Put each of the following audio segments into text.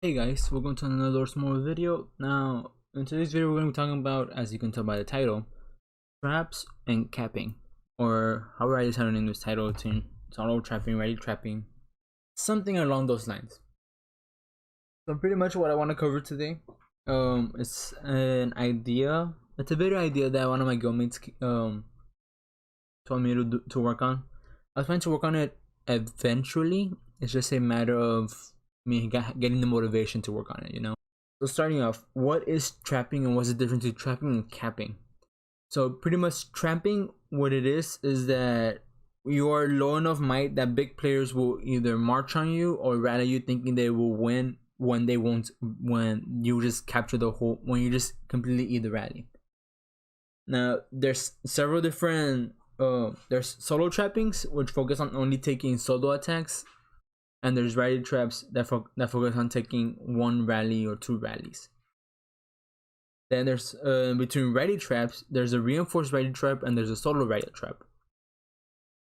Hey guys, welcome to another small video. Now, in today's video, we're going to be talking about, as you can tell by the title, traps and capping, or however I decided to name this title, solo trapping, ready trapping, something along those lines. So pretty much what I want to cover today, it's an idea. It's a better idea that one of my guildmates told me to work on. I was planning to work on it eventually. It's just a matter of me getting the motivation to work on it, you know. So starting off, what is trapping and what's the difference between trapping and capping? So pretty much trapping, what it is that you are low enough might that big players will either march on you or rally you, thinking they will win when they won't, when you just capture the whole, when you just completely eat the rally. Now there's several different there's solo trappings, which focus on only taking solo attacks, and there's rally traps that focus on taking one rally or two rallies. Then there's between rally traps, there's a reinforced rally trap and there's a solo rally trap.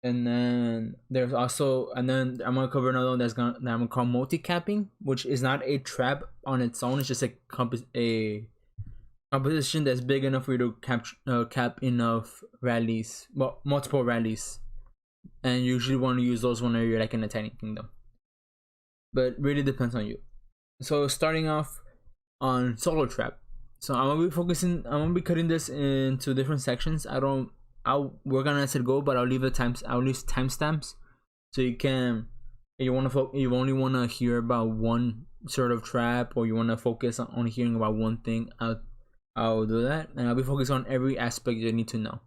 And then there's also, and then I'm gonna cover another one that I'm gonna call multi-capping, which is not a trap on its own. It's just a composition that's big enough for you to cap enough rallies, well, multiple rallies, and you usually want to use those whenever you're like in a tiny kingdom, but really depends on you. So starting off on solo trap, so I'm gonna be cutting this into different sections. I'll work on it as it go, but I'll leave timestamps, so you can, if you only want to hear about one sort of trap, or you want to focus on only hearing about one thing, I'll do that, and I'll be focused on every aspect you need to know.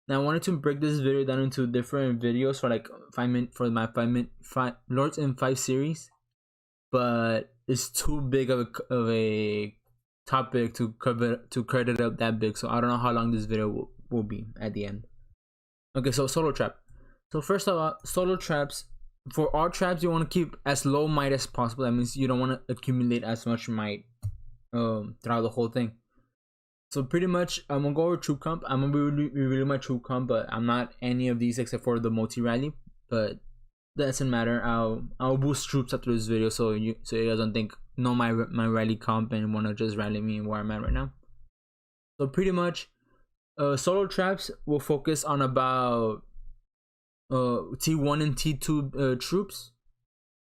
Now I wanted to break this video down into different videos for like 5 minutes for my 5 Lords in 5 series, but it's too big of a topic to cut it up that big, so I don't know how long this video will be at the end. Okay, so solo trap. So first of all, solo traps, for all traps you want to keep as low might as possible. That means you don't want to accumulate as much might throughout the whole thing. So pretty much I'm gonna go over troop comp. I'm gonna be revealing my troop comp, but I'm not any of these except for the multi rally, but that doesn't matter. I'll boost troops after this video, so you guys don't think know my rally comp and want to just rally me where I'm at right now. So pretty much solo traps will focus on about T1 and T2 troops.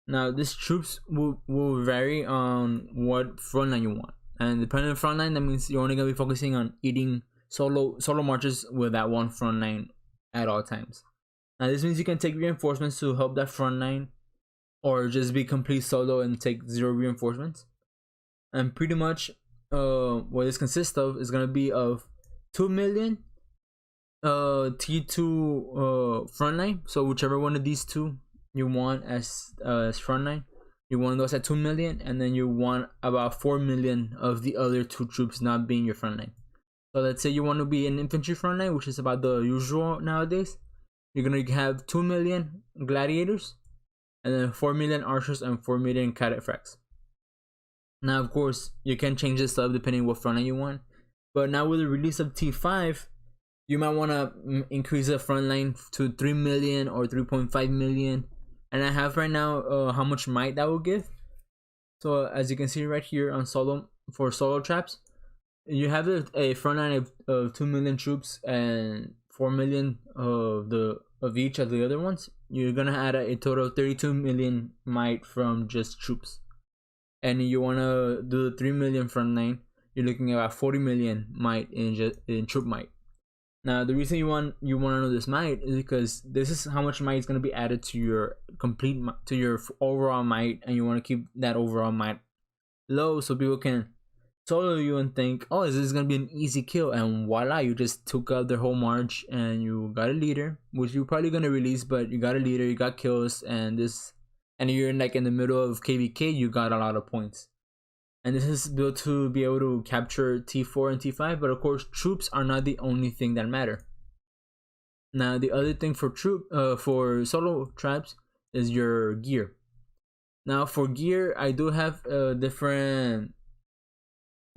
Now these troops will vary on what frontline you want, and depending on frontline, that means you're only gonna be focusing on eating solo marches with that one frontline at all times. Now this means you can take reinforcements to help that frontline, or just be complete solo and take 0 reinforcements. And pretty much what this consists of is gonna be of 2 million T2 frontline. So whichever one of these two you want as frontline, you want those at 2 million, and then you want about 4 million of the other two troops not being your frontline. So let's say you want to be an infantry frontline, which is about the usual nowadays. You're gonna have 2 million gladiators, and then 4 million archers and 4 million cadet frags. Now of course you can change this up depending what frontline you want, but now with the release of T5, you might want to increase the frontline to 3 million or 3.5 million. And I have right now how much might that will give. So as you can see right here on solo traps, you have a frontline of 2 million troops and 4 million of each of the other ones. You're gonna add a total of 32 million might from just troops, and you want to do the 3 million frontline. You're looking at about 40 million might in troop might. Now the reason you want to know this might is because this is how much might is going to be added to your overall might, and you want to keep that overall might low so people can solo you and think, oh, this is going to be an easy kill, and voila, you just took out their whole march and you got a leader, which you're probably going to release, but you got a leader, you got kills, and you're like in the middle of KVK, you got a lot of points. And this is built to be able to capture T4 and T5, but of course troops are not the only thing that matter. Now the other thing for for solo traps is your gear. Now for gear, I do have different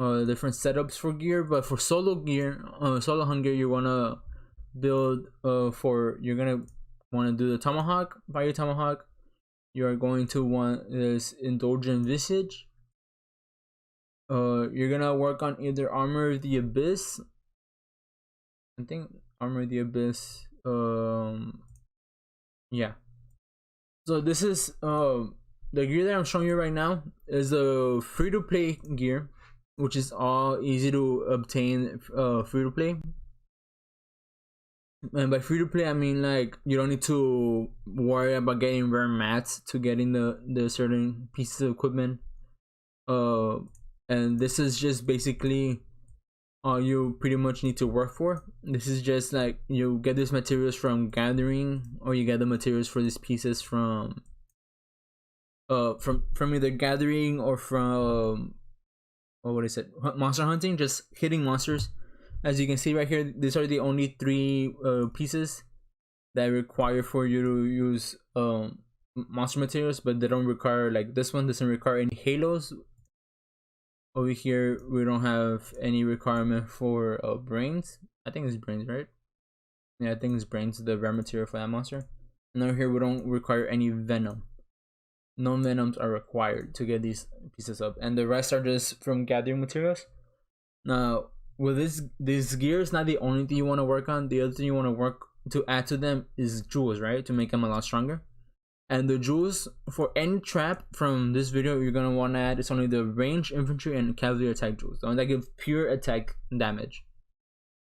setups for gear, but for solo gear, solo hunger, you wanna build you're gonna want to do the tomahawk, fire tomahawk. You are going to want this indulgent visage. you're gonna work on either Armor of the Abyss. I think Armor of the Abyss. Yeah. So this is the gear that I'm showing you right now is a free-to-play gear, which is all easy to obtain free-to-play. And by free-to-play, I mean like you don't need to worry about getting rare mats to getting the certain pieces of equipment. And this is just basically all you pretty much need to work for. This is just like you get these materials from gathering, or you get the materials for these pieces from either gathering or from what is it, monster hunting, just hitting monsters. As you can see right here, these are the only 3 pieces that require for you to use monster materials, but they don't require, like this one doesn't require any halos. Over here we don't have any requirement for brains. I think it's brains, right? Yeah, I think it's brains, the rare material for that monster. And over here we don't require any venom. No venoms are required to get these pieces up, and the rest are just from gathering materials. Now with this gear is not the only thing you want to work on. The other thing you want to work to add to them is jewels, right? To make them a lot stronger. And the jewels for any trap from this video you're gonna want to add is only the range, infantry, and cavalry attack jewels, the ones that give pure attack damage.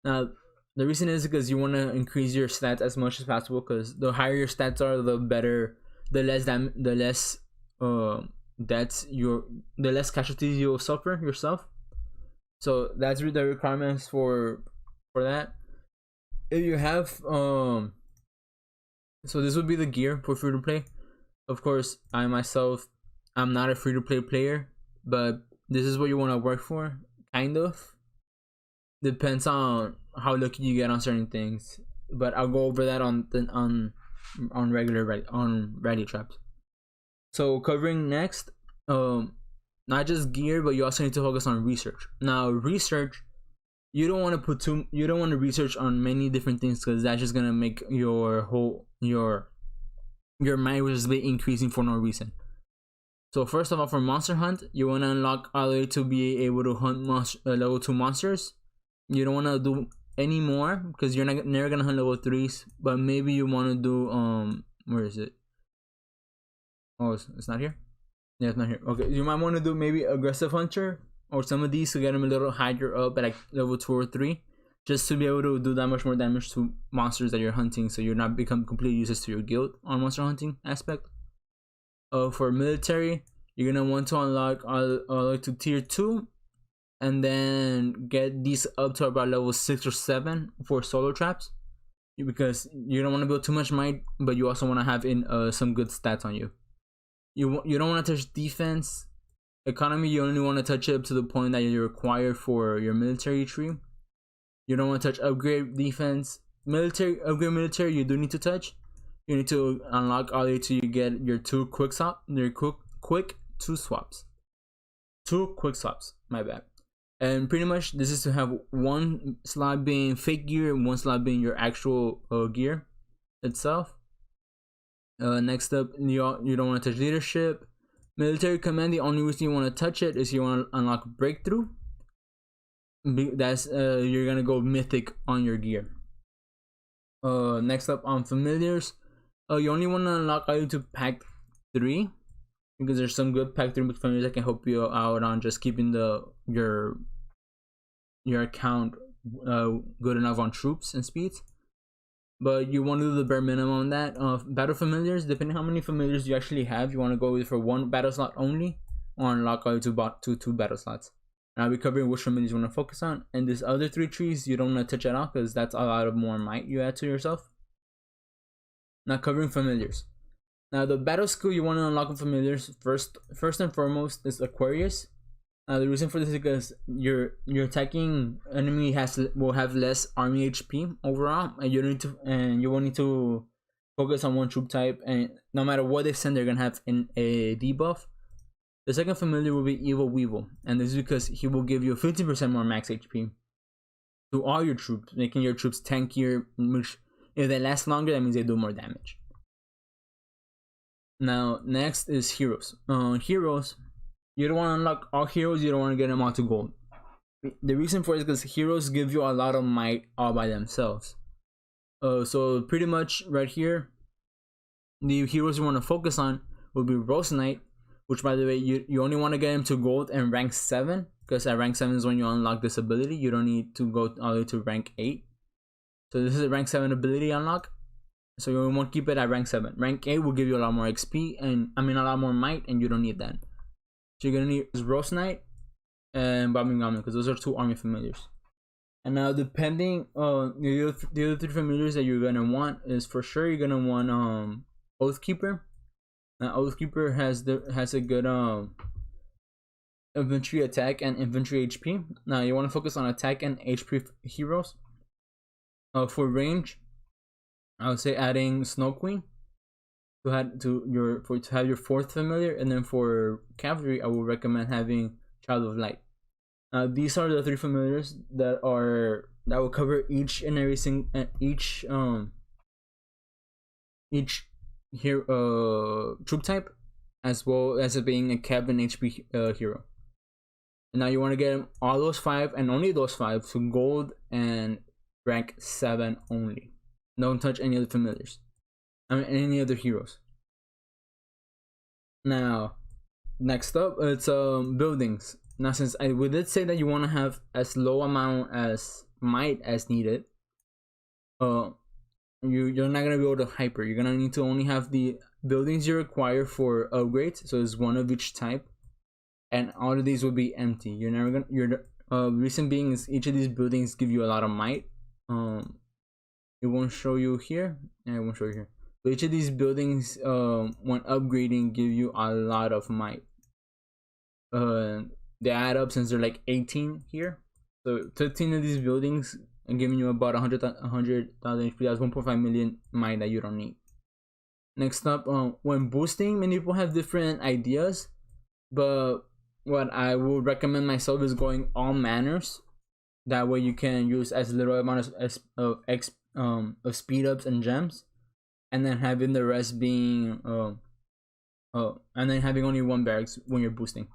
Now the reason is because you want to increase your stats as much as possible, because the higher your stats are, the better, the less the less casualties you'll suffer yourself. So that's the requirements for that. If you have so this would be the gear for free to play. Of course, I myself, I'm not a free to play player, but this is what you want to work for. Kind of depends on how lucky you get on certain things, but I'll go over that on rally traps. So covering next, not just gear, but you also need to focus on research. Now research, you don't want to research on many different things, because that's just gonna make your mind just be increasing for no reason. So first of all, for monster hunt, you want to unlock all the way to be able to hunt level 2 monsters. You don't want to do any more, because you're never gonna hunt level 3s, but maybe you want to do where is it? Oh, it's not here. Yeah, it's not here. Okay, you might want to do maybe aggressive hunter or some of these to get them a little higher up at like level 2 or 3, just to be able to do that much more damage to monsters that you're hunting, so you're not become completely useless to your guild on monster hunting aspect. For military, you're gonna want to unlock all to tier 2, and then get these up to about level 6 or 7 for solo traps, because you don't want to build too much might, but you also want to have in some good stats on you. You don't want to touch defense. Economy, you only want to touch it up to the point that you require for your military tree. You don't want to touch upgrade defense. Upgrade military, you do need to touch. You need to unlock all the way till you get your quick swaps. My bad. And pretty much this is to have one slot being fake gear and one slot being your actual gear itself. Next up, you don't want to touch leadership. Military command, the only reason you want to touch it is you want to unlock breakthrough. That's you're gonna go mythic on your gear. Next up, on familiars, you only want to unlock all to pack 3, because there's some good pack 3 familiars that can help you out on just keeping your account good enough on troops and speeds. But you want to do the bare minimum on that. Battle familiars, depending how many familiars you actually have, you want to go with for 1 battle slot only, or unlock all two battle slots. And I'll be covering which familiars you want to focus on. And these other 3 trees you don't want to touch at all, because that's a lot of more might you add to yourself. Now covering familiars. Now the battle skill you want to unlock with familiars, first and foremost, is Aquarius. The reason for this is because your attacking enemy will have less army HP overall, and you will need to focus on one troop type, and no matter what they send, they're gonna have a debuff. The second familiar will be Evil Weevil, and this is because he will give you 15% more max HP to all your troops, making your troops tankier, which if they last longer, that means they do more damage. Now next is heroes. Heroes, you don't want to unlock all heroes, you don't want to get them all to gold. The reason for it is because heroes give you a lot of might all by themselves. So pretty much right here, the heroes you want to focus on will be Rose Knight, which by the way, you only want to get him to gold and rank 7, because at rank 7 is when you unlock this ability. You don't need to go all the way to rank 8. So this is a rank 7 ability unlock, so you won't keep it at rank 7. Rank 8 will give you a lot more XP, and I mean a lot more might, and you don't need that. So you're gonna need Rose Knight and Bobbing Goblin, because those are 2 army familiars. And now depending on the other 3 familiars that you're gonna want is, for sure you're gonna want Oathkeeper. Now Oathkeeper has a good infantry attack and infantry HP. Now you want to focus on attack and HP heroes. For range, I would say adding Snow Queen to have your 4th familiar, and then for cavalry, I would recommend having Child of Light. Now these are the 3 familiars that will cover each and every troop type, as well as it being a Cav and HP hero. And now you want to get all those 5 and only those 5 to gold and rank 7 only. Don't touch any other familiars. I mean any other heroes. Now, next up, it's buildings. Now, since we did say that you want to have as low amount as might as needed, you're not gonna be able to hyper. You're gonna need to only have the buildings you require for upgrades. So it's 1 of each type, and all of these will be empty. You're never gonna. Reason being is each of these buildings give you a lot of might. It won't show you here, and it won't show you here. But each of these buildings, when upgrading, give you a lot of might. They add up since they're like 18 here. So 13 of these buildings are giving you about 100,000 HP. That's 1.5 million might that you don't need. Next up, when boosting, many people have different ideas, but what I would recommend myself is going all manners. That way you can use as little amount of speed ups and gems, and then having the rest being and then having only 1 barracks when you're boosting.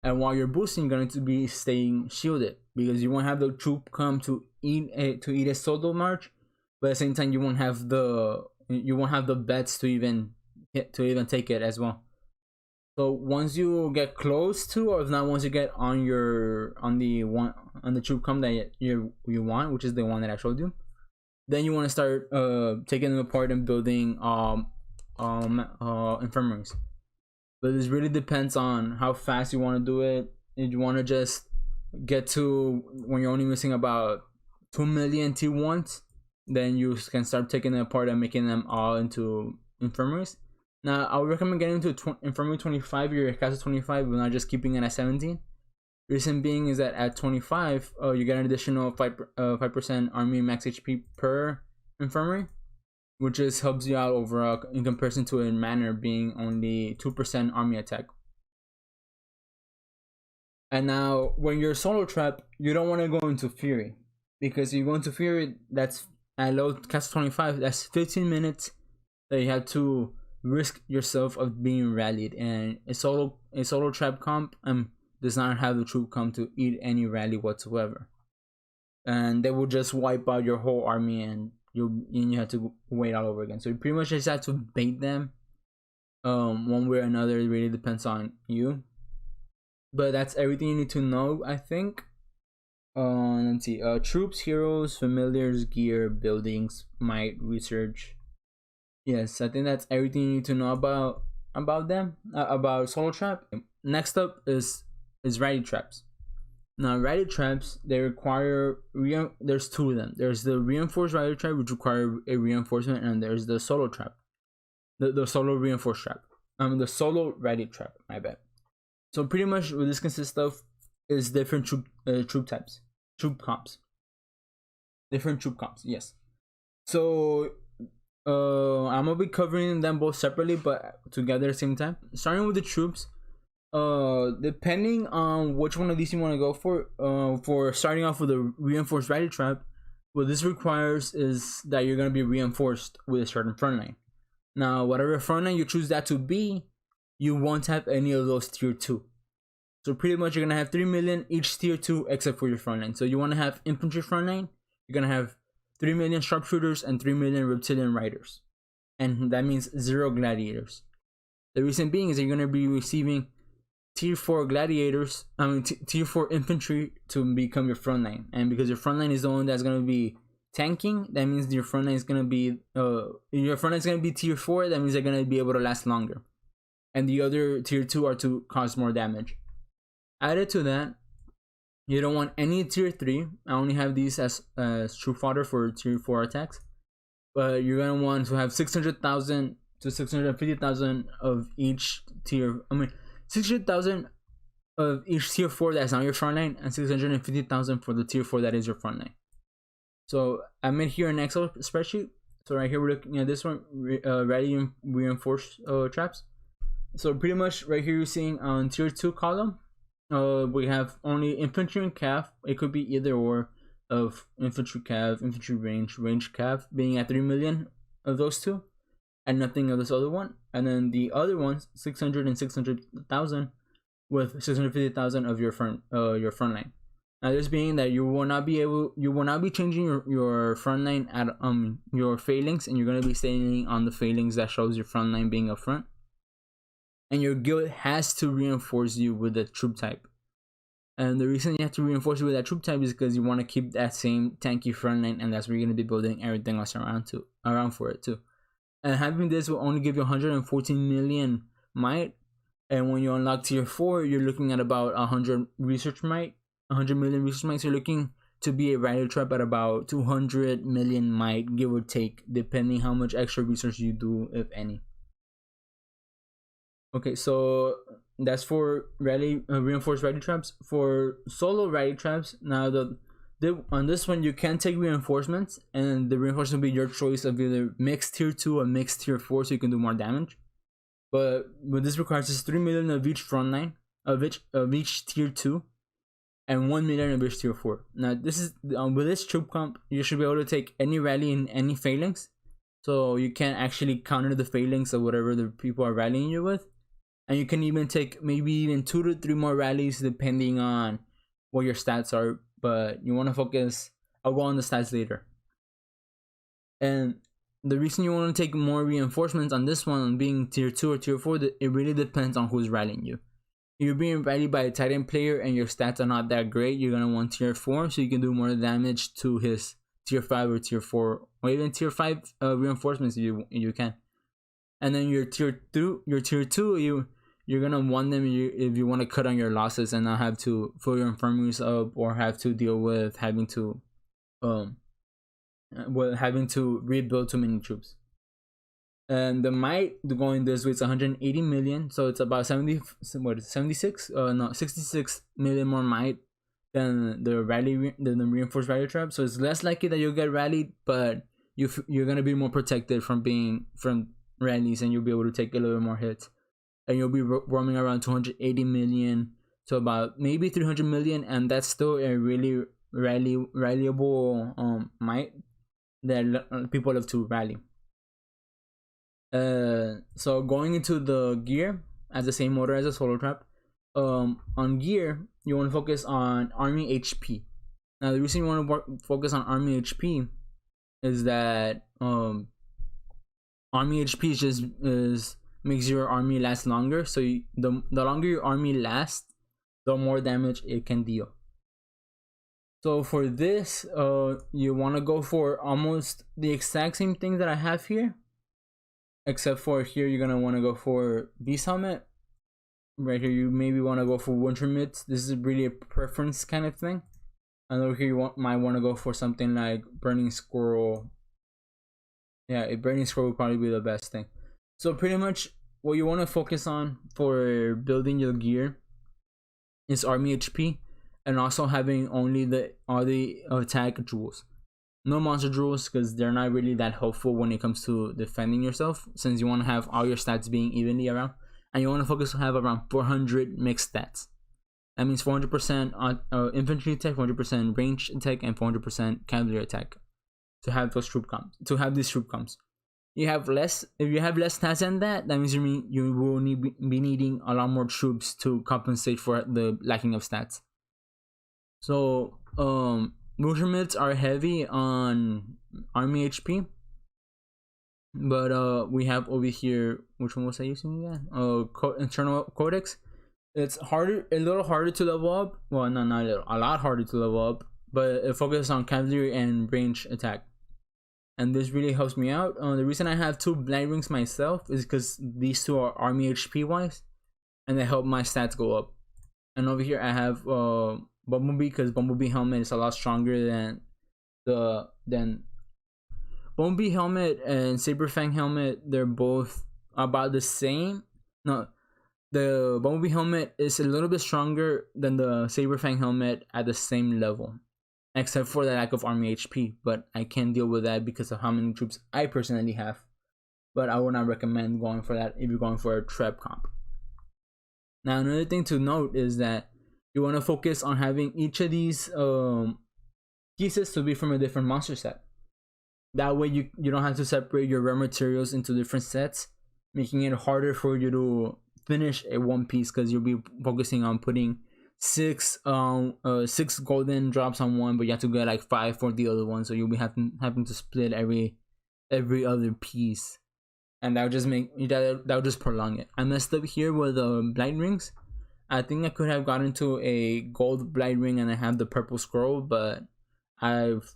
And while you're boosting, you're going to be staying shielded, because you won't have the troop come to eat a solo march, but at the same time you won't have the bets to even take it as well. So once you get close to, or if not, once you get on the troop come that you want, which is the one that I showed you, then you want to start taking them apart and building infirmaries. But this really depends on how fast you want to do it. If you want to just get to when you're only missing about 2 million T1s, then you can start taking them apart and making them all into infirmaries. Now, I would recommend getting into infirmary 25, your castle 25, but not just keeping it at 17. Reason being is that at 25, you get an additional 5% army max HP per infirmary, which just helps you out overall in comparison to a manor being only 2% army attack. And now, when you're solo trap, you don't want to go into Fury, because you go into Fury, that's at low castle 25, that's 15 minutes that you have to risk yourself of being rallied, and a solo trap comp does not have the troop come to eat any rally whatsoever, and they will just wipe out your whole army, and you have to wait all over again. So you pretty much just have to bait them one way or another. It really depends on you, but that's everything you need to know, I think. Let's see, troops, heroes, familiars, gear, buildings, might, research. Yes, I think that's everything you need to know about them, about solo trap. Next up is rally traps. Now, rally traps, they require there's 2 of them. There's the reinforced rally trap, which require a reinforcement, and there's the solo trap, the solo reinforced trap. The solo rally trap. My bad. So pretty much what this consists of is different troop types, troop comps, different troop comps. Yes. So I'm gonna be covering them both separately, but together at the same time. Starting with the troops. Depending on which one of these you want to go for starting off with a reinforced rally trap, what this requires is that you're going to be reinforced with a certain front line. Now, whatever front line you choose that to be, you won't have any of those tier 2. So pretty much you're gonna have 3 million each tier 2 except for your front line. So you want to have infantry front line, you're gonna have 3 million sharpshooters and 3 million reptilian riders, and that means 0 gladiators. The reason being is that you're gonna be receiving tier 4 gladiators, tier 4 infantry to become your front line, and because your front line is the one that's gonna be tanking, that means your front line is gonna be tier 4. That means they're gonna be able to last longer, and the other tier 2 are to cause more damage. Added to that, you don't want any tier 3. I only have these as troop fodder for tier 4 attacks, but you're gonna want to have 600,000 to 650,000 of each tier. 600,000 of each tier 4 that's not your front line, and 650,000 for the tier 4 that is your front line. So I made here an Excel spreadsheet. So right here we're looking at this one, ready reinforced traps. So pretty much right here you're seeing on tier 2 column, we have only infantry and cav. It could be either or of infantry cav, infantry range cav, being at 3 million of those two, and nothing of this other one. And then the other ones, 600 and 600,000, with 650,000 of your front line. Now this being that you will not be changing your front line at your phalanx, and you're gonna be staying on the phalanx that shows your front line being up front. And your guild has to reinforce you with the troop type. And the reason you have to reinforce you with that troop type is because you want to keep that same tanky front line, and that's where you're gonna be building everything else around for it too. And having this will only give you 114 million might. And when you unlock tier 4, you're looking at about 100 research might, 100 million research might. So you're looking to be a rally trap at about 200 million might, give or take, depending how much extra research you do, if any. Okay, so that's for reinforced rally traps. For solo rally traps, now on this one you can take reinforcements, and the reinforcement will be your choice of either mixed tier 2 or mixed tier 4, so you can do more damage. But what this requires is 3 million of each front line, of each tier 2, and 1 million of each tier 4. Now this is with this troop comp, you should be able to take any rally in any phalanx, so you can actually counter the phalanx of whatever the people are rallying you with. And you can even take maybe even 2 to 3 more rallies depending on what your stats are. But you want to focus, I'll go on the stats later. And the reason you want to take more reinforcements on this one, being tier 2 or tier 4, it really depends on who's rallying you. If you're being rallied by a Titan player and your stats are not that great, you're going to want tier 4 so you can do more damage to his tier 5 or tier 4 or even tier 5 reinforcements if you can. And then your tier 2, you're gonna want them if you want to cut on your losses and not have to fill your infirmaries up, or have to deal with having to rebuild too many troops. And the might going this way, it's 180 million, so it's about 66 million more might than the reinforced rally trap. So it's less likely that you'll get rallied, but you're gonna be more protected from rallies, and you'll be able to take a little bit more hits. And you'll be roaming around 280 million to about maybe 300 million, and that's still a really rallyable might that people love to rally. So going into the gear as the same order as a solo trap, on gear you want to focus on army HP. Now the reason you want to focus on army HP is that army HP makes your army last longer. So the longer your army lasts, the more damage it can deal. So for this, you want to go for almost the exact same thing that I have here, except for here you're gonna want to go for beast helmet. Right here you maybe want to go for winter mitts. This is really a preference kind of thing. And over here you might want to go for something like burning squirrel. Yeah, a burning squirrel would probably be the best thing. So pretty much what you want to focus on for building your gear is army HP, and also having only all the attack jewels. No monster jewels, because they're not really that helpful when it comes to defending yourself, since you want to have all your stats being evenly around. And you want to focus on have around 400 mixed stats. That means 400% on infantry attack, 400% range attack, and 400% cavalry attack to have these troop comps. you have less. If you have less stats than that, that means you will be needing a lot more troops to compensate for the lacking of stats. So measurements are heavy on army HP, but we have over here, which one was I using again? Internal codex. It's harder, a little harder to level up. Well, no, not a little, a lot harder to level up, but it focuses on cavalry and range attack, and this really helps me out. The reason I have 2 blind rings myself is because these 2 are army HP wise, and they help my stats go up. And over here I have Bumblebee, because Bumblebee helmet is a lot stronger than Bumblebee helmet and Saberfang helmet. They're both about the same. No, the Bumblebee helmet is a little bit stronger than the Saberfang helmet at the same level, except for the lack of army HP, but I can't deal with that because of how many troops I personally have. But I would not recommend going for that if you're going for a trap comp. Now, another thing to note is that you want to focus on having each of these pieces to be from a different monster set. That way you don't have to separate your raw materials into different sets, making it harder for you to finish a one piece, because you'll be focusing on putting 6 golden drops on one, but you have to get like 5 for the other one, so you'll be having to split every other piece, and that would just make that would just prolong it. I messed up here with blind rings. I think I could have gotten to a gold blind ring and I have the purple scroll, but I've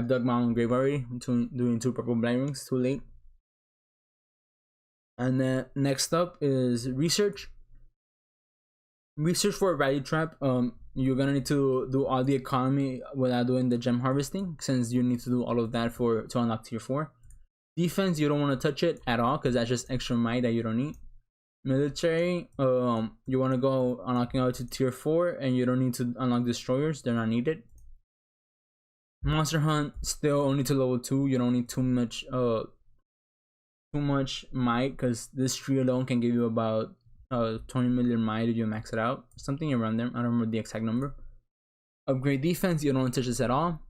dug my own grave already doing 2 purple blind rings. Too late. And then next up is research. Research for a rally trap. You're gonna need to do all the economy without doing the gem harvesting, since you need to do all of that to unlock tier 4. Defense, you don't want to touch it at all because that's just extra might that you don't need. Military, you want to go unlocking out to tier 4, and you don't need to unlock destroyers, they're not needed. Monster hunt, still only to level 2. You don't need too much might, because this tree alone can give you about 20 million might if you max it out, something around there. I don't remember the exact number. Upgrade defense, you don't want to touch this at all.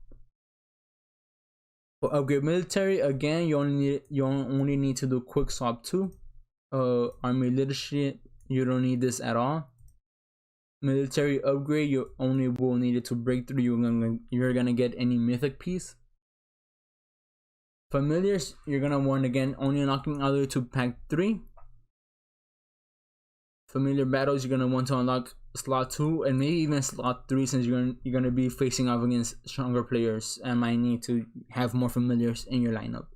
For upgrade military, again, you only need to do quick swap 2. Army leadership, you don't need this at all. Military upgrade, you only will need it to break through. You're gonna get any mythic piece. Familiars, you're gonna want, again, only unlocking other to pack 3. Familiar battles, you're gonna want to unlock slot 2 and maybe even slot 3, since you're gonna be facing off against stronger players and might need to have more familiars in your lineup.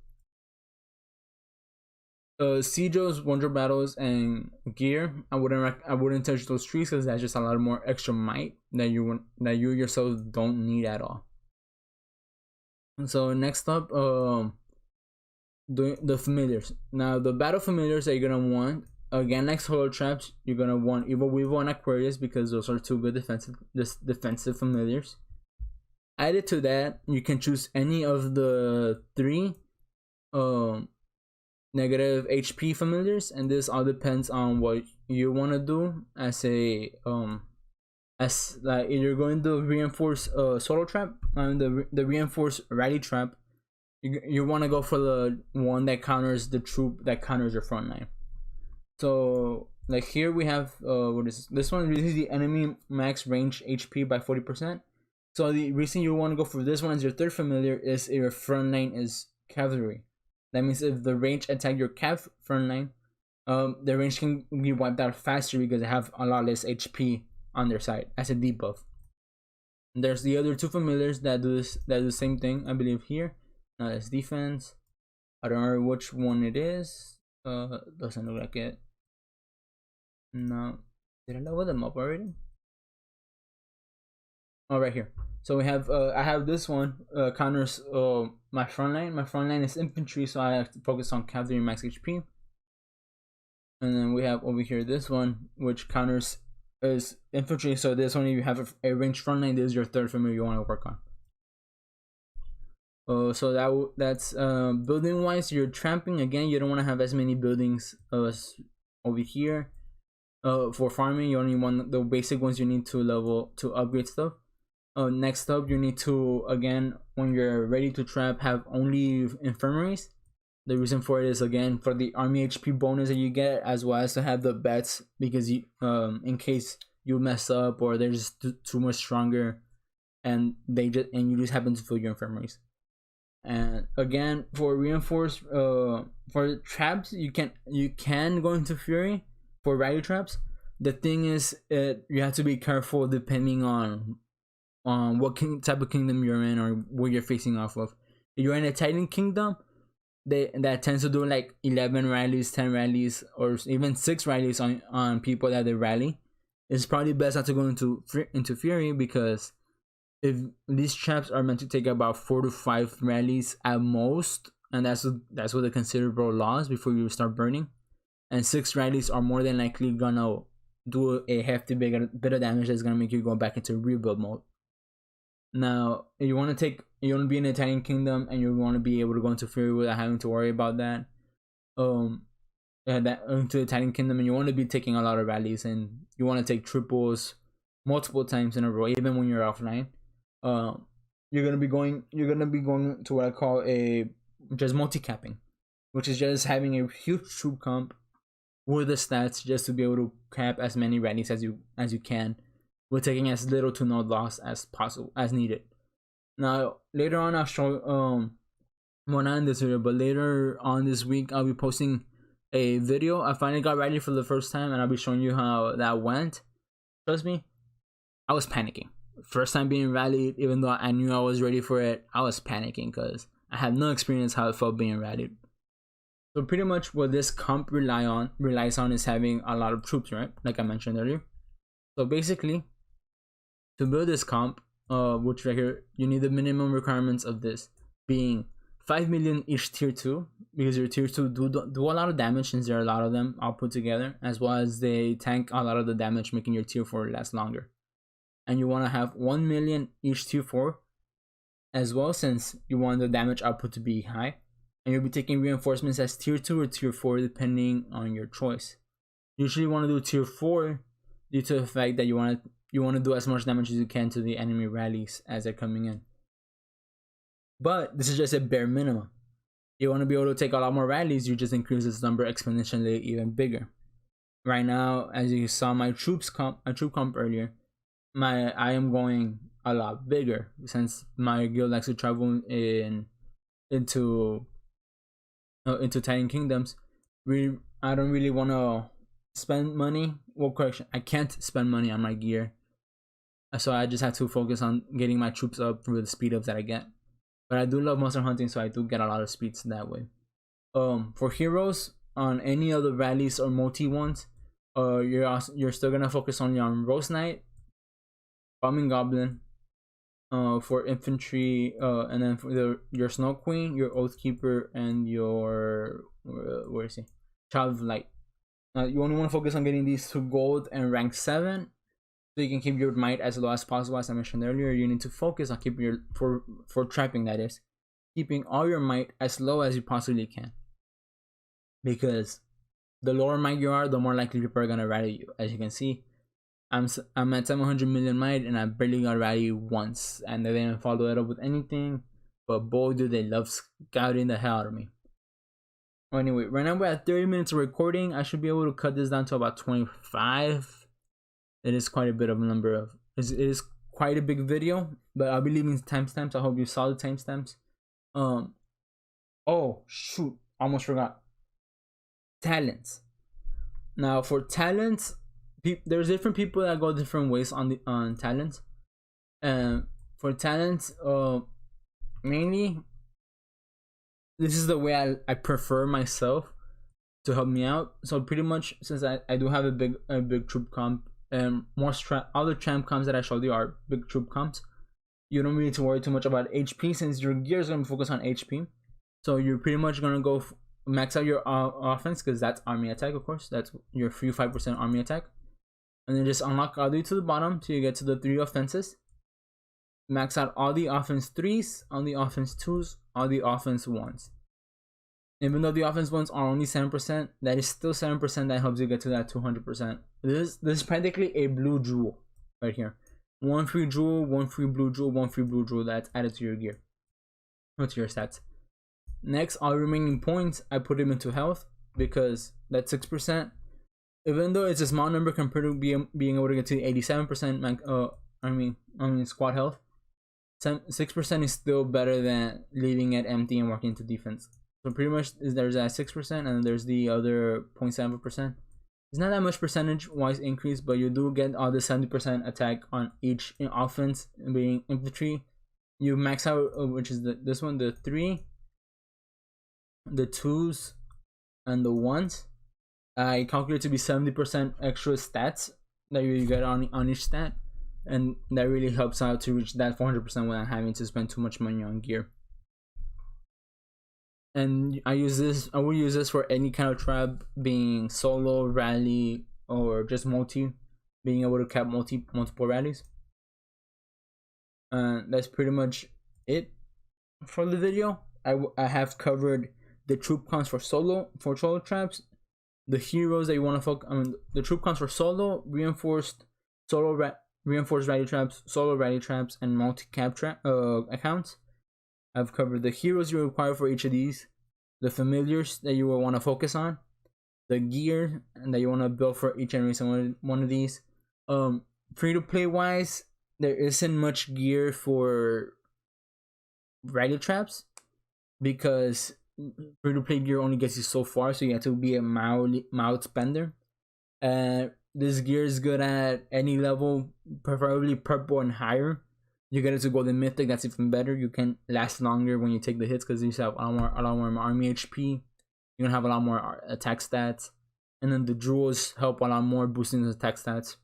Sieges, wonder battles, and gear, I wouldn't touch those trees, because that's just a lot more extra might that you yourself don't need at all. So next up, the familiars. Now the battle familiars that you're gonna want, again, like solo traps, you're gonna want Evil Weevil and Aquarius, because those are 2 good defensive familiars. Added to that, you can choose any of the 3 negative HP familiars, and this all depends on what you want to do as a if you're going to reinforce solo trap and the reinforce rally trap, you want to go for the one that counters the troop that counters your front line. So like here we have what is this one? Reduces the enemy max range HP by 40%. So the reason you want to go for this one as your 3rd familiar is if your front line is cavalry. That means if the range attack your cav front line, the range can be wiped out faster because they have a lot less HP on their side as a debuff. And there's the other 2 familiars that do the same thing, I believe here. Now that's defense. I don't remember which one it is. Doesn't look like it. No, did I level them up already? Oh, right here. So we have I have this one counters my front line. My front line is infantry, so I have to focus on cavalry max HP. And then we have over here this one, which counters is infantry. So this one, if you have a ranged front line, this is your 3rd familiar you want to work on. So that's building wise. You're tramping, again, you don't want to have as many buildings as over here. For farming, you only want the basic ones you need to level to upgrade stuff. Next up, you need to, again, when you're ready to trap, have only infirmaries. The reason for it is, again, for the army HP bonus that you get, as well as to have the bets, because you in case you mess up or they're just too much stronger, and you just happen to fill your infirmaries. And again, for reinforced for traps, you can go into fury for rally traps. The thing is, you have to be careful depending on what type of kingdom you're in or what you're facing off of. If you're in a Titan kingdom, that tends to do like 11 rallies, 10 rallies, or even 6 rallies on people that they rally. It's probably best not to go into fury, because if these traps are meant to take about 4 to 5 rallies at most, and that's what they consider loss before you start burning, and 6 rallies are more than likely gonna do a hefty bit of damage that's gonna make you go back into rebuild mode. Now, if you want to be in the Titan kingdom and you want to be able to go into fury without having to worry about that, into the Titan kingdom, and you want to be taking a lot of rallies, and you want to take triples multiple times in a row, even when you're offline. You're gonna be going to what I call just multi-capping, which is just having a huge troop comp with the stats just to be able to cap as many rallies as you can, with taking as little to no loss as possible as needed. Now later on I'll show well, not in this video, but later on this week I'll be posting a video. I finally got ready for the first time, and I'll be showing you how that went. Trust me, I was panicking. First time being rallied, even though I knew I was ready for it, I was panicking because I had no experience how it felt being rallied. So pretty much what this comp relies on is having a lot of troops, right? Like I mentioned earlier. So basically, to build this comp, which right here, you need the minimum requirements of this being 5 million each tier 2, because your tier 2 do a lot of damage, since there are a lot of them all put together, as well as they tank a lot of the damage, making your tier 4 last longer. And you want to have 1 million each tier 4 as well, since you want the damage output to be high. And you'll be taking reinforcements as tier 2 or tier 4 depending on your choice. Usually you want to do tier 4 due to the fact that you want to do as much damage as you can to the enemy rallies as they're coming in. But this is just a bare minimum. You want to be able to take a lot more rallies, you just increase this number exponentially even bigger. Right now, as you saw my troop comp earlier, I am going a lot bigger, since my guild likes to travel into Titan kingdoms. I don't really want to spend money. Well, correction, I can't spend money on my gear, so I just have to focus on getting my troops up with the speed ups that I get. But I do love monster hunting, so I do get a lot of speeds that way. For heroes on any of the rallies or multi ones, you're still gonna focus on your Rose Knight, Bombing Goblin, for infantry, and then for your Snow Queen, your Oathkeeper, and your where is he? Child of Light. You only want to focus on getting these to gold and rank 7, so you can keep your might as low as possible. As I mentioned earlier, you need to focus on keeping your for trapping, that is, keeping all your might as low as you possibly can, because the lower might you are, the more likely people are gonna rally you. As you can see, I'm at 700 million might, and I barely got rally once, and they didn't follow it up with anything. But boy, do they love scouting the hell out of me. Well, anyway, right now we're at 30 minutes of recording. I should be able to cut this down to about 25. It is quite a bit of a number of. It is quite a big video, but I'll be leaving timestamps. I hope you saw the timestamps. Oh shoot, almost forgot. Talents. Now for talents, there's different people that go different ways on talents. For talents, mainly this is the way I prefer myself to help me out. So pretty much, since I do have a big troop comp, and other champ comps that I showed you are big troop comps, you don't really need to worry too much about HP, since your gear is going to focus on HP. So you're pretty much going to go max out your offense, because that's army attack, of course. That's your free 5% army attack. And then just unlock all the way to the bottom till you get to the 3 offenses. Max out all the offense 3s, all the offense 2s, all the offense 1s. Even though the offense 1s are only 7%, that is still 7% that helps you get to that 200%. This is practically a blue jewel right here. 1 free jewel, 1 free blue jewel, 1 free blue jewel that's added to your gear, or to your stats. Next, all remaining points I put them into health, because that's 6%. Even though it's a small number compared to being able to get to 87%, squad health, 6% is still better than leaving it empty and walking into defense. So pretty much there's that 6%, and there's the other 0.7%. It's not that much percentage wise increase, but you do get all the 70% attack on each offense, being infantry. You max out, which is this one, the 3, the 2s, and the 1s. I calculate to be 70% extra stats that you get on each stat, and that really helps out to reach that 400% without having to spend too much money on gear. And I will use this for any kind of trap, being solo, rally, or just multi, being able to cap multiple rallies. That's pretty much it for the video. I have covered the troop counts for solo traps, the heroes that you want to focus on, the troop counts for solo, reinforced rally traps, solo rally traps, and multi-cap accounts. I've covered the heroes you require for each of these, the familiars that you will want to focus on, the gear that you want to build for each and every single one of these. Free to play wise, there isn't much gear for rally traps, because free to play gear only gets you so far, so you have to be a mild spender. This gear is good at any level, preferably purple and higher. You get it to golden mythic, that's even better. You can last longer when you take the hits, because you have a lot more army HP. You're gonna have a lot more attack stats, and then the jewels help a lot more, boosting the attack stats.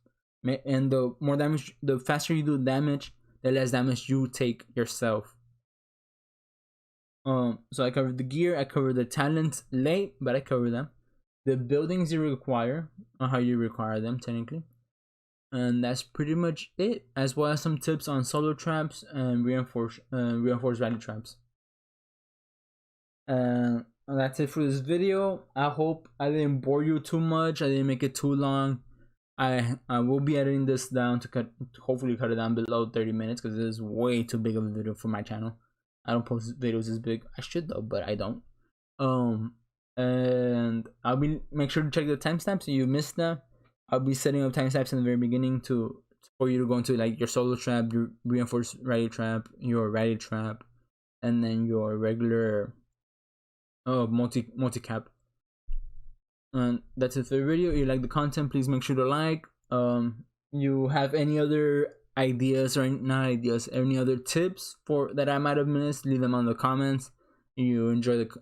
And the more damage, the faster you do damage, the less damage you take yourself. So I covered the gear, I covered the talents late, but I covered them. The buildings you require, or how you require them technically. And that's pretty much it, as well as some tips on solo traps and reinforced rally traps. And that's it for this video. I hope I didn't bore you too much. I didn't make it too long. I will be editing this down to hopefully cut it down below 30 minutes, because it is way too big of a video for my channel. I don't post videos this big. I should though, but I don't. And make sure to check the timestamps if you missed them. I'll be setting up timestamps in the very beginning for you to go into like your solo trap, your reinforced rally trap, your rally trap, and then your regular multi cap. And that's it for the video. If you like the content, please make sure to like. You have any other ideas, or not ideas, any other tips that I might have missed, leave them on the comments. If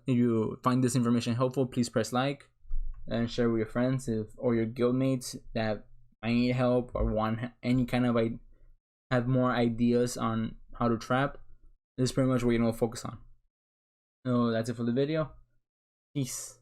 you find this information helpful, please press like and share with your friends or your guildmates that I need help or want any kind of have more ideas on how to trap. This is pretty much what you know to focus on. So that's it for the video. Peace.